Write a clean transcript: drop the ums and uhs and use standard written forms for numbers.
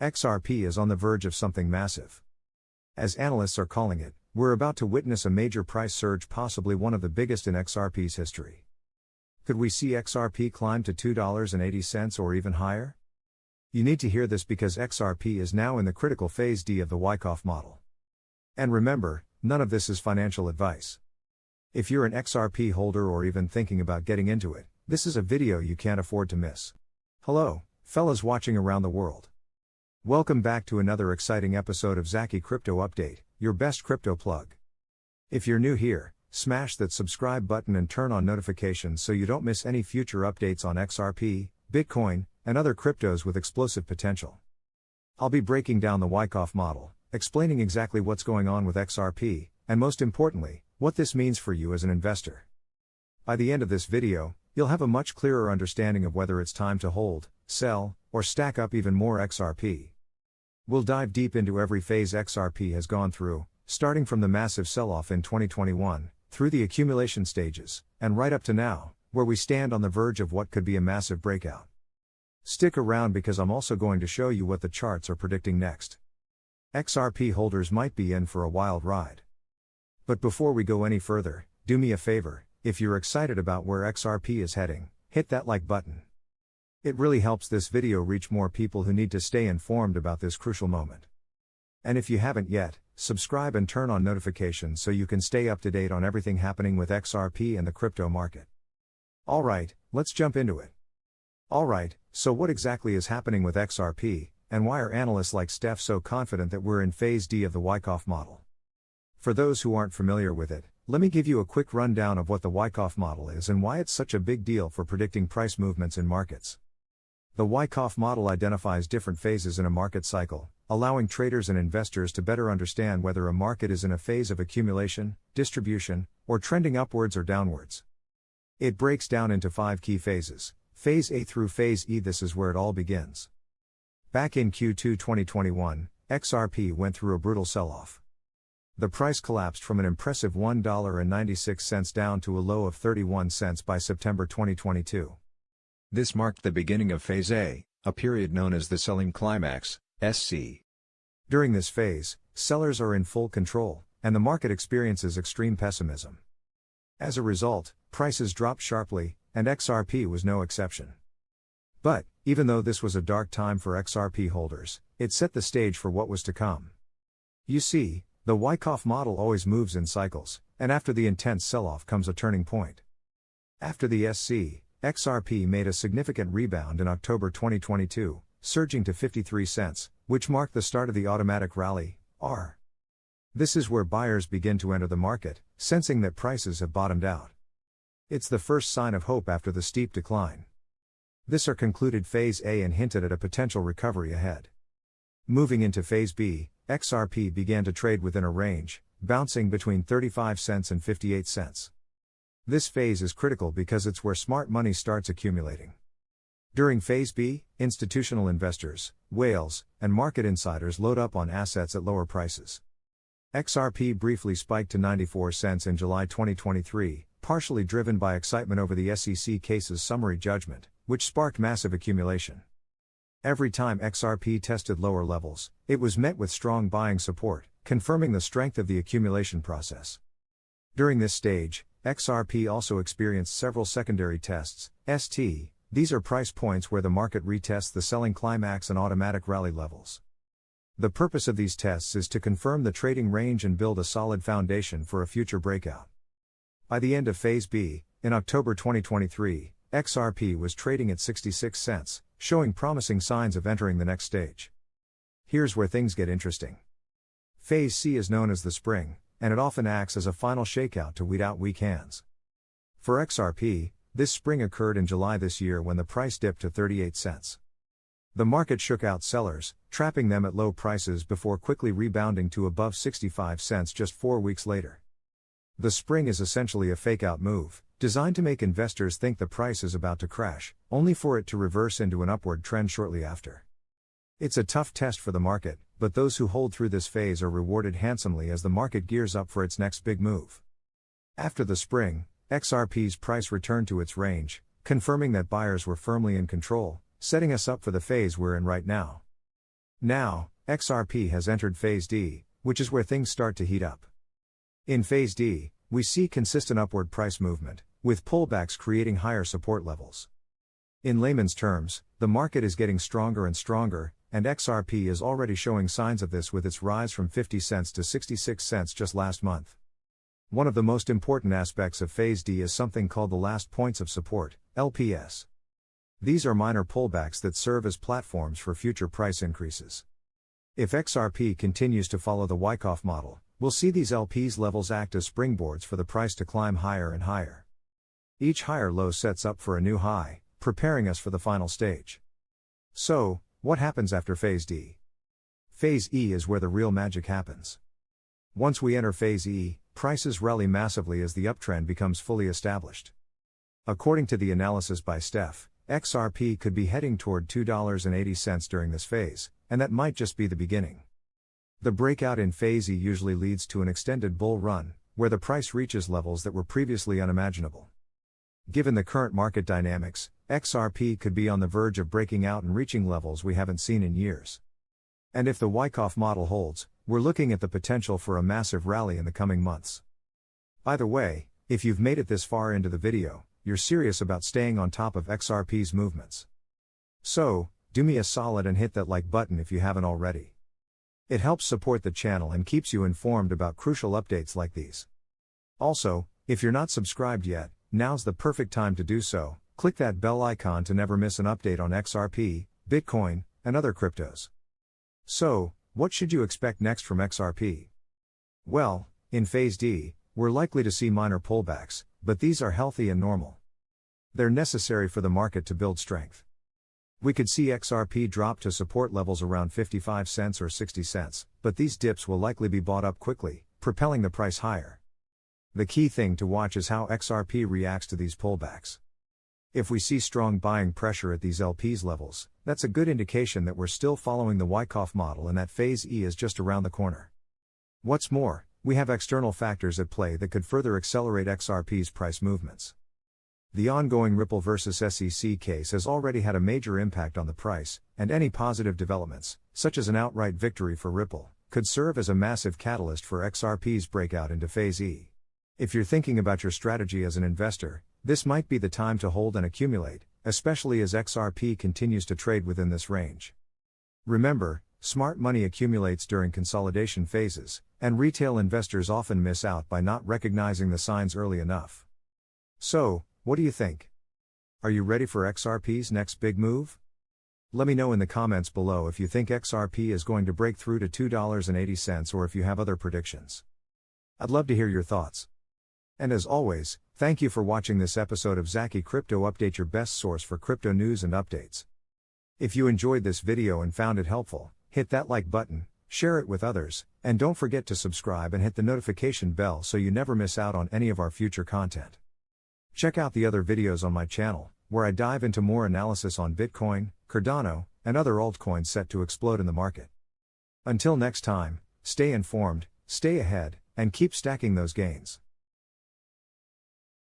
XRP is on the verge of something massive. As analysts are calling it, we're about to witness a major price surge, possibly one of the biggest in XRP's history. Could we see XRP climb to $2.80 or even higher? You need to hear this because XRP is now in the critical phase D of the Wyckoff model. And remember, none of this is financial advice. If you're an XRP holder or even thinking about getting into it, this is a video you can't afford to miss. Hello, fellas watching around the world. Welcome back to another exciting episode of Zaki Crypto Update, your best crypto plug. If you're new here, smash that subscribe button and turn on notifications so you don't miss any future updates on XRP, Bitcoin, and other cryptos with explosive potential. I'll be breaking down the Wyckoff model, explaining exactly what's going on with XRP, and most importantly, what this means for you as an investor. By the end of this video, you'll have a much clearer understanding of whether it's time to hold, sell, or stack up even more XRP. We'll dive deep into every phase XRP has gone through, starting from the massive sell-off in 2021, through the accumulation stages, and right up to now, where we stand on the verge of what could be a massive breakout. Stick around because I'm also going to show you what the charts are predicting next. XRP holders might be in for a wild ride. But before we go any further, do me a favor, if you're excited about where XRP is heading, hit that like button. It really helps this video reach more people who need to stay informed about this crucial moment. And if you haven't yet, subscribe and turn on notifications so you can stay up to date on everything happening with XRP and the crypto market. Alright, let's jump into it. Alright, so what exactly is happening with XRP, and why are analysts like Steph so confident that we're in phase D of the Wyckoff model? For those who aren't familiar with it, let me give you a quick rundown of what the Wyckoff model is and why it's such a big deal for predicting price movements in markets. The Wyckoff model identifies different phases in a market cycle, allowing traders and investors to better understand whether a market is in a phase of accumulation, distribution, or trending upwards or downwards. It breaks down into 5 key phases, Phase A through Phase E. This is where it all begins. Back in Q2 2021, XRP went through a brutal sell-off. The price collapsed from an impressive $1.96 down to a low of 31 cents by September 2022. This marked the beginning of Phase A, a period known as the selling climax, SC. During this phase, sellers are in full control, and the market experiences extreme pessimism. As a result, prices dropped sharply, and XRP was no exception. But, even though this was a dark time for XRP holders, it set the stage for what was to come. You see, the Wyckoff model always moves in cycles, and after the intense sell-off comes a turning point. After the SC, XRP made a significant rebound in October 2022, surging to 53 cents, which marked the start of the automatic rally, R. This is where buyers begin to enter the market, sensing that prices have bottomed out. It's the first sign of hope after the steep decline. This concluded Phase A and hinted at a potential recovery ahead. Moving into Phase B, XRP began to trade within a range, bouncing between 35 cents and 58 cents. This phase is critical because it's where smart money starts accumulating. During Phase B, institutional investors, whales, and market insiders load up on assets at lower prices. XRP briefly spiked to 94 cents in July 2023, partially driven by excitement over the SEC case's summary judgment, which sparked massive accumulation. Every time XRP tested lower levels, it was met with strong buying support, confirming the strength of the accumulation process. During this stage, XRP also experienced several secondary tests, ST. These are price points where the market retests the selling climax and automatic rally levels. The purpose of these tests is to confirm the trading range and build a solid foundation for a future breakout. By the end of Phase B, in October 2023, XRP was trading at 66 cents, showing promising signs of entering the next stage. Here's where things get interesting. Phase C is known as the spring, and it often acts as a final shakeout to weed out weak hands. For XRP, this spring occurred in July this year when the price dipped to 38 cents. The market shook out sellers, trapping them at low prices before quickly rebounding to above 65 cents just 4 weeks later. The spring is essentially a fake-out move, designed to make investors think the price is about to crash, only for it to reverse into an upward trend shortly after. It's a tough test for the market, but those who hold through this phase are rewarded handsomely as the market gears up for its next big move. After the spring, XRP's price returned to its range, confirming that buyers were firmly in control, setting us up for the phase we're in right now. Now, XRP has entered Phase D, which is where things start to heat up. In Phase D, we see consistent upward price movement, with pullbacks creating higher support levels. In layman's terms, the market is getting stronger and stronger, and XRP is already showing signs of this with its rise from 50 cents to 66 cents just last month. One of the most important aspects of Phase D is something called the last points of support, LPS. These are minor pullbacks that serve as platforms for future price increases. If XRP continues to follow the Wyckoff model, we'll see these LPS levels act as springboards for the price to climb higher and higher. Each higher low sets up for a new high, preparing us for the final stage. So, what happens after Phase D? Phase E is where the real magic happens. Once we enter Phase E, prices rally massively as the uptrend becomes fully established. According to the analysis by Steph, XRP could be heading toward $2.80 during this phase, and that might just be the beginning. The breakout in Phase E usually leads to an extended bull run, where the price reaches levels that were previously unimaginable. Given the current market dynamics, XRP could be on the verge of breaking out and reaching levels we haven't seen in years. And if the Wyckoff model holds, we're looking at the potential for a massive rally in the coming months. Either way, if you've made it this far into the video, you're serious about staying on top of XRP's movements. So, do me a solid and hit that like button if you haven't already. It helps support the channel and keeps you informed about crucial updates like these. Also, if you're not subscribed yet, now's the perfect time to do so. Click that bell icon to never miss an update on XRP, Bitcoin, and other cryptos. So, what should you expect next from XRP? Well, in Phase D, we're likely to see minor pullbacks, but these are healthy and normal. They're necessary for the market to build strength. We could see XRP drop to support levels around 55 cents or 60 cents, but these dips will likely be bought up quickly, propelling the price higher. The key thing to watch is how XRP reacts to these pullbacks. If we see strong buying pressure at these LPs levels, that's a good indication that we're still following the Wyckoff model and that Phase E is just around the corner. What's more, we have external factors at play that could further accelerate XRP's price movements. The ongoing Ripple vs. SEC case has already had a major impact on the price, and any positive developments, such as an outright victory for Ripple, could serve as a massive catalyst for XRP's breakout into Phase E. If you're thinking about your strategy as an investor, this might be the time to hold and accumulate, especially as XRP continues to trade within this range. Remember, smart money accumulates during consolidation phases, and retail investors often miss out by not recognizing the signs early enough. So, what do you think? Are you ready for XRP's next big move? Let me know in the comments below if you think XRP is going to break through to $2.80 or if you have other predictions. I'd love to hear your thoughts. And as always, thank you for watching this episode of Zachy Crypto Update, your best source for crypto news and updates. If you enjoyed this video and found it helpful, hit that like button, share it with others, and don't forget to subscribe and hit the notification bell so you never miss out on any of our future content. Check out the other videos on my channel, where I dive into more analysis on Bitcoin, Cardano, and other altcoins set to explode in the market. Until next time, stay informed, stay ahead, and keep stacking those gains.